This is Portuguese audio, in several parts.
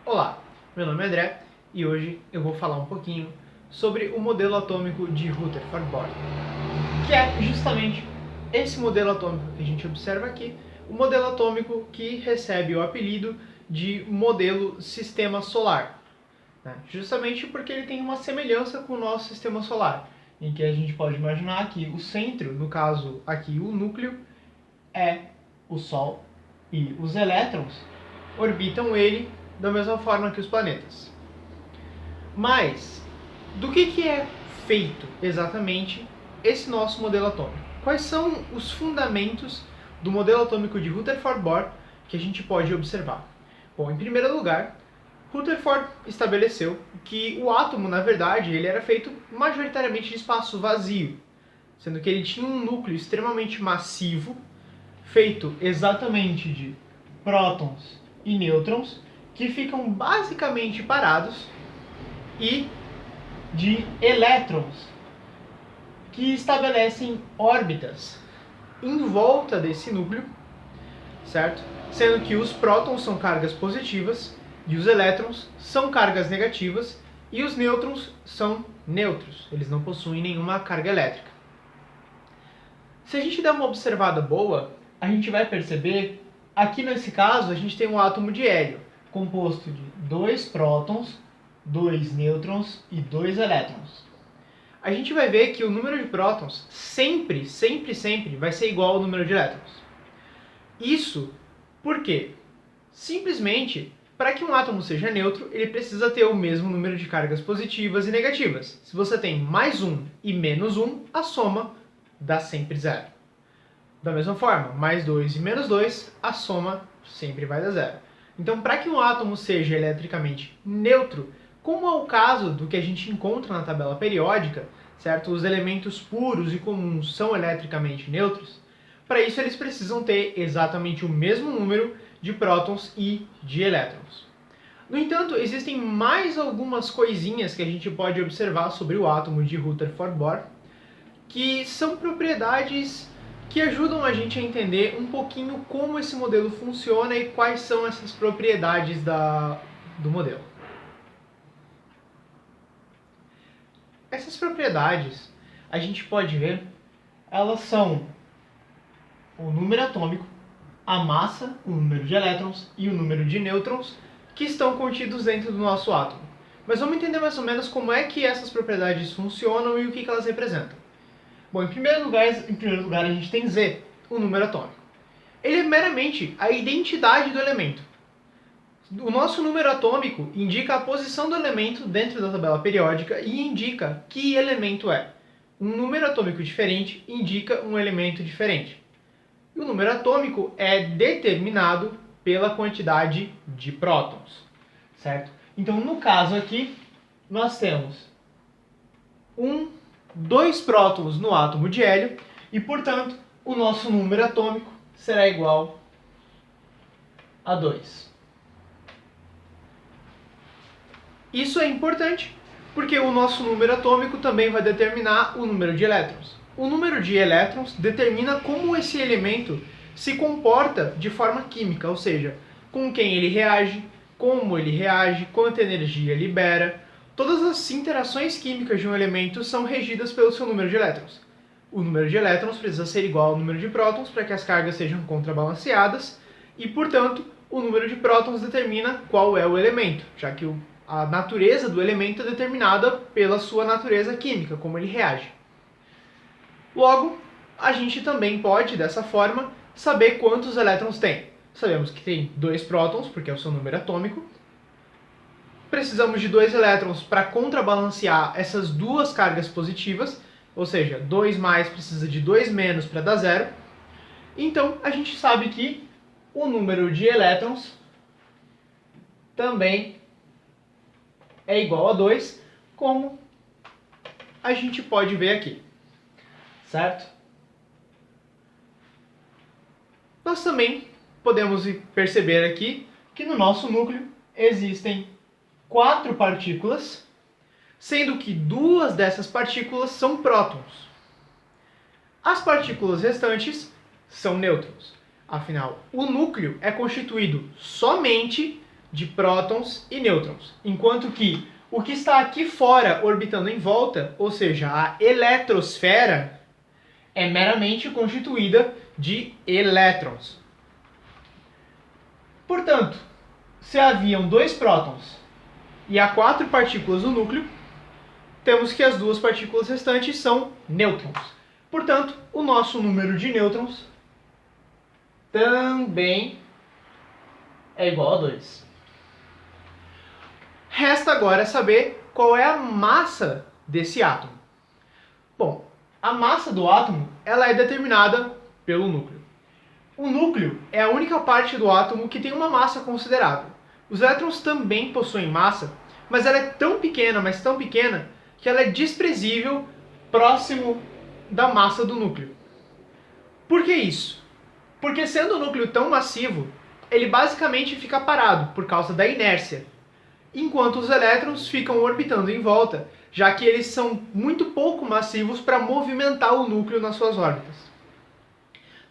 Olá, meu nome é André e hoje eu vou falar um pouquinho sobre o modelo atômico de Rutherford-Bohr, que é justamente esse modelo atômico que a gente observa aqui, o modelo atômico que recebe o apelido de modelo sistema solar, né? Justamente porque ele tem uma semelhança com o nosso sistema solar, em que a gente pode imaginar que o centro, no caso aqui o núcleo, é o Sol e os elétrons orbitam ele da mesma forma que os planetas. Mas, do que é feito exatamente esse nosso modelo atômico? Quais são os fundamentos do modelo atômico de Rutherford-Bohr que a gente pode observar? Bom, em primeiro lugar, Rutherford estabeleceu que o átomo, na verdade, ele era feito majoritariamente de espaço vazio, sendo que ele tinha um núcleo extremamente massivo, feito exatamente de prótons e nêutrons, que ficam basicamente parados, e de elétrons, que estabelecem órbitas em volta desse núcleo, certo? Sendo que os prótons são cargas positivas e os elétrons são cargas negativas e os nêutrons são nêutros, eles não possuem nenhuma carga elétrica. Se a gente der uma observada boa, a gente vai perceber, aqui nesse caso, a gente tem um átomo de hélio, composto de 2 prótons, 2 nêutrons e 2 elétrons. A gente vai ver que o número de prótons sempre vai ser igual ao número de elétrons. Isso por quê? Simplesmente, para que um átomo seja neutro, ele precisa ter o mesmo número de cargas positivas e negativas. Se você tem mais 1 e menos 1, a soma dá sempre zero. Da mesma forma, mais 2 e menos 2, a soma sempre vai dar zero. Então, para que um átomo seja eletricamente neutro, como é o caso do que a gente encontra na tabela periódica, certo? Os elementos puros e comuns são eletricamente neutros. Para isso, eles precisam ter exatamente o mesmo número de prótons e de elétrons. No entanto, existem mais algumas coisinhas que a gente pode observar sobre o átomo de Rutherford-Bohr, que são propriedades que ajudam a gente a entender um pouquinho como esse modelo funciona e quais são essas propriedades do modelo. Essas propriedades, a gente pode ver, elas são o número atômico, a massa, o número de elétrons e o número de nêutrons que estão contidos dentro do nosso átomo. Mas vamos entender mais ou menos como é que essas propriedades funcionam e o que elas representam. Bom, em primeiro lugar a gente tem Z, o número atômico. Ele é meramente a identidade do elemento. O nosso número atômico indica a posição do elemento dentro da tabela periódica e indica que elemento é. Um número atômico diferente indica um elemento diferente. E o número atômico é determinado pela quantidade de prótons, certo? Então, no caso aqui, nós temos 2 prótons no átomo de hélio e, portanto, o nosso número atômico será igual a 2. Isso é importante porque o nosso número atômico também vai determinar o número de elétrons. O número de elétrons determina como esse elemento se comporta de forma química, ou seja, com quem ele reage, como ele reage, quanta energia libera. Todas as interações químicas de um elemento são regidas pelo seu número de elétrons. O número de elétrons precisa ser igual ao número de prótons para que as cargas sejam contrabalanceadas e, portanto, o número de prótons determina qual é o elemento, já que a natureza do elemento é determinada pela sua natureza química, como ele reage. Logo, a gente também pode, dessa forma, saber quantos elétrons tem. Sabemos que tem 2 prótons, porque é o seu número atômico. Precisamos de 2 elétrons para contrabalancear essas duas cargas positivas, ou seja, 2 mais precisa de 2 menos para dar zero. Então, a gente sabe que o número de elétrons também é igual a 2, como a gente pode ver aqui, certo? Nós também podemos perceber aqui que no nosso núcleo existem 4 partículas, sendo que 2 dessas partículas são prótons. As partículas restantes são nêutrons. Afinal, o núcleo é constituído somente de prótons e nêutrons, enquanto que o que está aqui fora orbitando em volta, ou seja, a eletrosfera, é meramente constituída de elétrons. Portanto, se haviam 2 prótons e há 4 partículas no núcleo, temos que as 2 partículas restantes são nêutrons. Portanto, o nosso número de nêutrons também é igual a 2. Resta agora saber qual é a massa desse átomo. Bom, a massa do átomo ela é determinada pelo núcleo. O núcleo é a única parte do átomo que tem uma massa considerável. Os elétrons também possuem massa, mas ela é tão pequena, mas tão pequena, que ela é desprezível próximo da massa do núcleo. Por que isso? Porque sendo o núcleo tão massivo, ele basicamente fica parado por causa da inércia, enquanto os elétrons ficam orbitando em volta, já que eles são muito pouco massivos para movimentar o núcleo nas suas órbitas.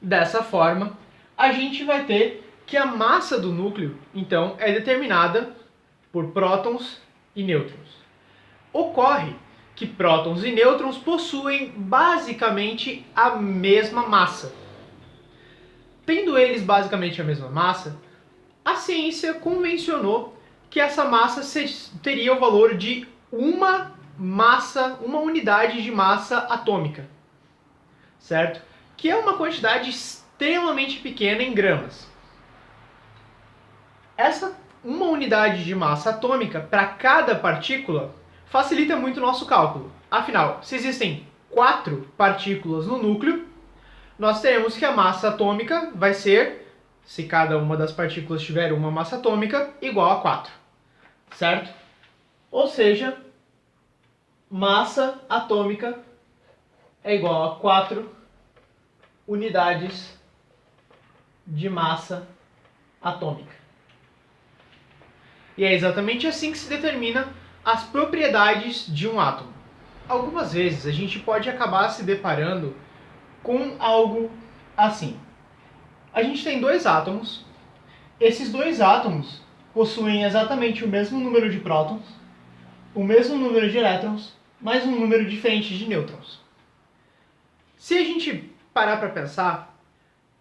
Dessa forma, a gente vai ter que a massa do núcleo, então, é determinada por prótons e nêutrons. Ocorre que prótons e nêutrons possuem basicamente a mesma massa. Tendo eles basicamente a mesma massa, a ciência convencionou que essa massa teria o valor de uma unidade de massa atômica, certo? Que é uma quantidade extremamente pequena em gramas. Essa uma unidade de massa atômica para cada partícula facilita muito o nosso cálculo. Afinal, se existem 4 partículas no núcleo, nós teremos que a massa atômica vai ser, se cada uma das partículas tiver uma massa atômica, igual a 4. Certo? Ou seja, massa atômica é igual a 4 unidades de massa atômica. E é exatamente assim que se determina as propriedades de um átomo. Algumas vezes a gente pode acabar se deparando com algo assim. A gente tem 2 átomos. Esses 2 átomos possuem exatamente o mesmo número de prótons, o mesmo número de elétrons, mas um número diferente de nêutrons. Se a gente parar para pensar,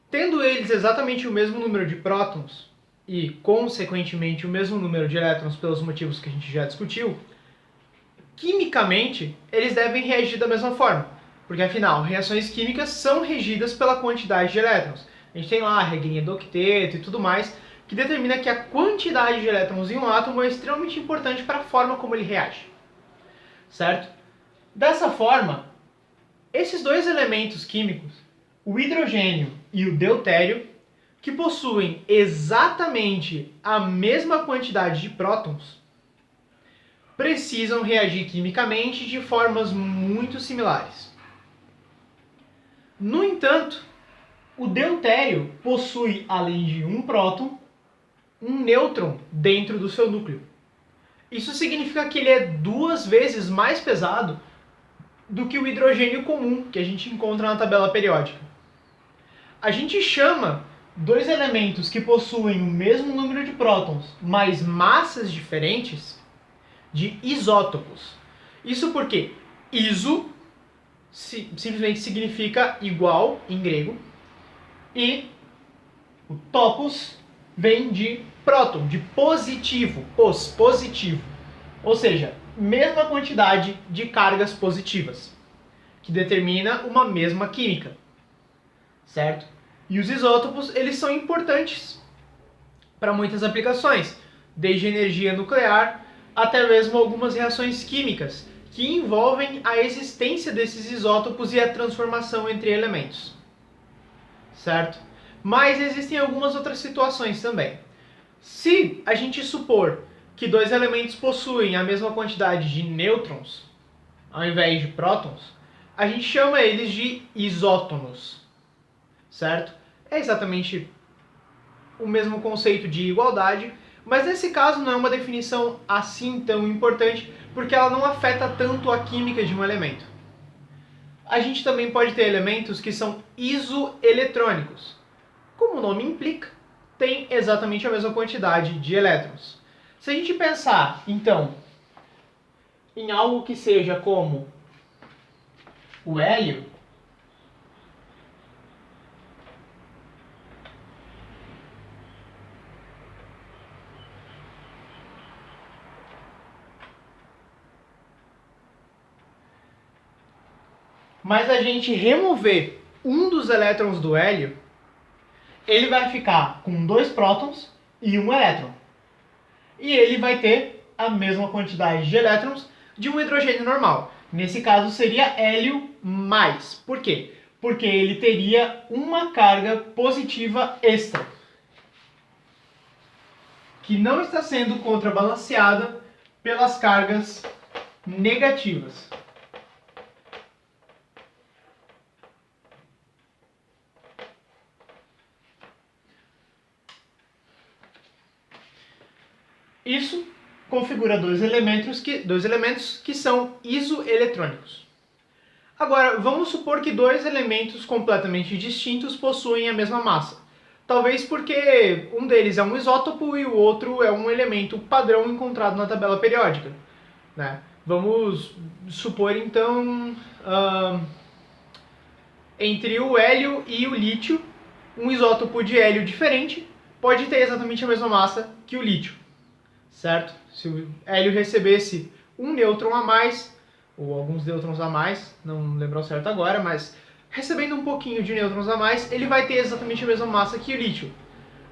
tendo eles exatamente o mesmo número de prótons e, consequentemente, o mesmo número de elétrons pelos motivos que a gente já discutiu, quimicamente eles devem reagir da mesma forma, porque afinal, reações químicas são regidas pela quantidade de elétrons. A gente tem lá a regrinha do octeto e tudo mais, que determina que a quantidade de elétrons em um átomo é extremamente importante para a forma como ele reage. Certo? Dessa forma, esses 2 elementos químicos, o hidrogênio e o deutério, que possuem exatamente a mesma quantidade de prótons, precisam reagir quimicamente de formas muito similares. No entanto, o deutério possui, além de um próton, um nêutron dentro do seu núcleo. Isso significa que ele é 2 vezes mais pesado do que o hidrogênio comum que a gente encontra na tabela periódica. A gente chama 2 elementos que possuem o mesmo número de prótons, mas massas diferentes, de isótopos. Isso porque iso simplesmente significa igual em grego, e o topos vem de próton, de positivo, positivo. Ou seja, mesma quantidade de cargas positivas, que determina uma mesma química. Certo? E os isótopos, eles são importantes para muitas aplicações, desde energia nuclear até mesmo algumas reações químicas, que envolvem a existência desses isótopos e a transformação entre elementos. Certo? Mas existem algumas outras situações também. Se a gente supor que 2 elementos possuem a mesma quantidade de nêutrons, ao invés de prótons, a gente chama eles de isótonos. Certo? É exatamente o mesmo conceito de igualdade, mas nesse caso não é uma definição assim tão importante, porque ela não afeta tanto a química de um elemento. A gente também pode ter elementos que são isoeletrônicos. Como o nome implica, tem exatamente a mesma quantidade de elétrons. Se a gente pensar, então, em algo que seja como o hélio, mas a gente remover um dos elétrons do hélio, ele vai ficar com 2 prótons e 1 elétron. E ele vai ter a mesma quantidade de elétrons de um hidrogênio normal. Nesse caso seria hélio mais. Por quê? Porque ele teria uma carga positiva extra, que não está sendo contrabalanceada pelas cargas negativas. Isso configura dois elementos que são isoeletrônicos. Agora, vamos supor que dois elementos completamente distintos possuem a mesma massa. Talvez porque um deles é um isótopo e o outro é um elemento padrão encontrado na tabela periódica, né? Vamos supor então, entre o hélio e o lítio, um isótopo de hélio diferente pode ter exatamente a mesma massa que o lítio, certo? Se o hélio recebesse um nêutron a mais, ou alguns nêutrons a mais, não lembro ao certo agora, mas recebendo um pouquinho de nêutrons a mais, ele vai ter exatamente a mesma massa que o lítio.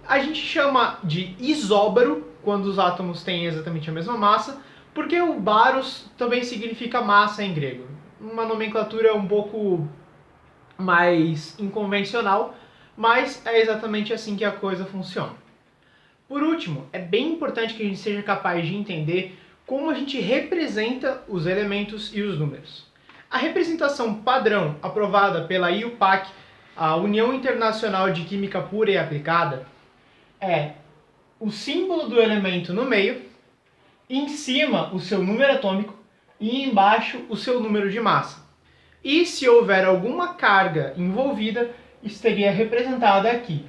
A gente chama de isóbaro quando os átomos têm exatamente a mesma massa, porque o baros também significa massa em grego. Uma nomenclatura um pouco mais inconvencional, mas é exatamente assim que a coisa funciona. Por último, é bem importante que a gente seja capaz de entender como a gente representa os elementos e os números. A representação padrão aprovada pela IUPAC, a União Internacional de Química Pura e Aplicada, é o símbolo do elemento no meio, em cima o seu número atômico e embaixo o seu número de massa. E se houver alguma carga envolvida, estaria representada aqui.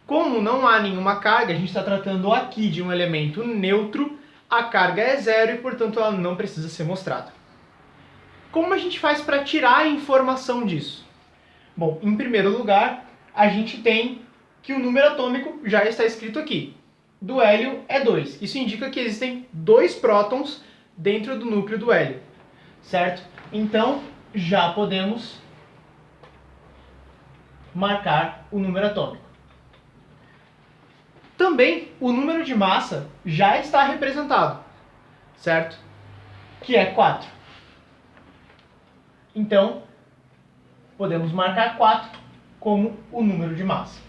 Como não há nenhuma carga, a gente está tratando aqui de um elemento neutro, a carga é zero e, portanto, ela não precisa ser mostrada. Como a gente faz para tirar a informação disso? Bom, em primeiro lugar, a gente tem que o número atômico já está escrito aqui. Do hélio é 2. Isso indica que existem 2 prótons dentro do núcleo do hélio, certo? Então, já podemos marcar o número atômico. Também o número de massa já está representado, certo? Que é 4. Então, podemos marcar 4 como o número de massa.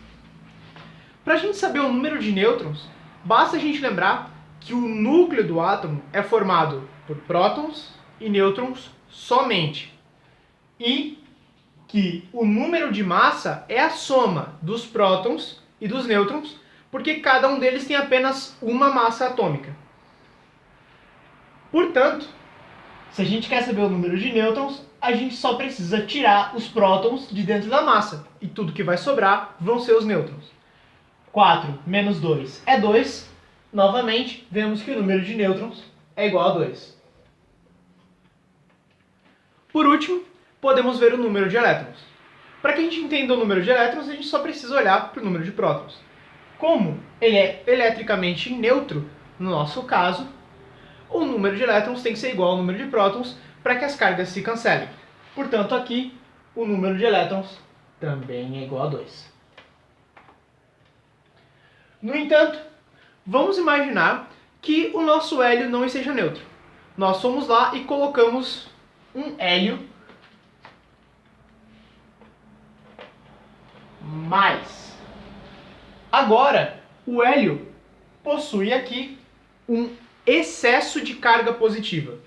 Para a gente saber o número de nêutrons, basta a gente lembrar que o núcleo do átomo é formado por prótons e nêutrons somente. E que o número de massa é a soma dos prótons e dos nêutrons, porque cada um deles tem apenas uma massa atômica. Portanto, se a gente quer saber o número de nêutrons, a gente só precisa tirar os prótons de dentro da massa, e tudo que vai sobrar vão ser os nêutrons. 4 menos 2 é 2. Novamente, vemos que o número de nêutrons é igual a 2. Por último, podemos ver o número de elétrons. Para que a gente entenda o número de elétrons, a gente só precisa olhar para o número de prótons. Como ele é eletricamente neutro, no nosso caso, o número de elétrons tem que ser igual ao número de prótons para que as cargas se cancelem. Portanto, aqui, o número de elétrons também é igual a 2. No entanto, vamos imaginar que o nosso hélio não esteja neutro. Nós fomos lá e colocamos um hélio mais. Agora, o hélio possui aqui um excesso de carga positiva.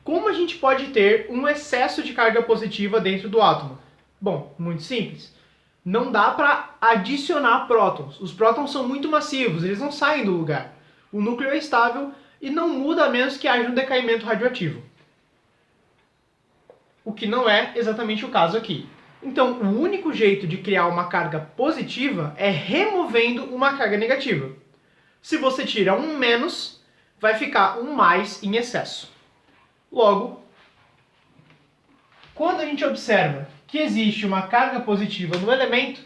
Como a gente pode ter um excesso de carga positiva dentro do átomo? Bom, muito simples. Não dá para adicionar prótons. Os prótons são muito massivos, eles não saem do lugar. O núcleo é estável e não muda a menos que haja um decaimento radioativo. O que não é exatamente o caso aqui. Então, o único jeito de criar uma carga positiva é removendo uma carga negativa. Se você tira um menos, vai ficar um mais em excesso. Logo, quando a gente observa que existe uma carga positiva no elemento,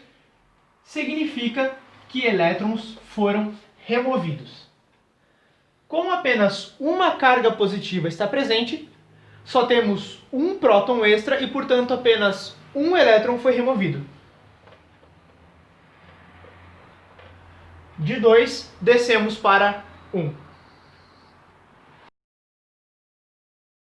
significa que elétrons foram removidos. Como apenas uma carga positiva está presente, só temos um próton extra e, portanto, apenas um elétron foi removido. De 2, descemos para 1.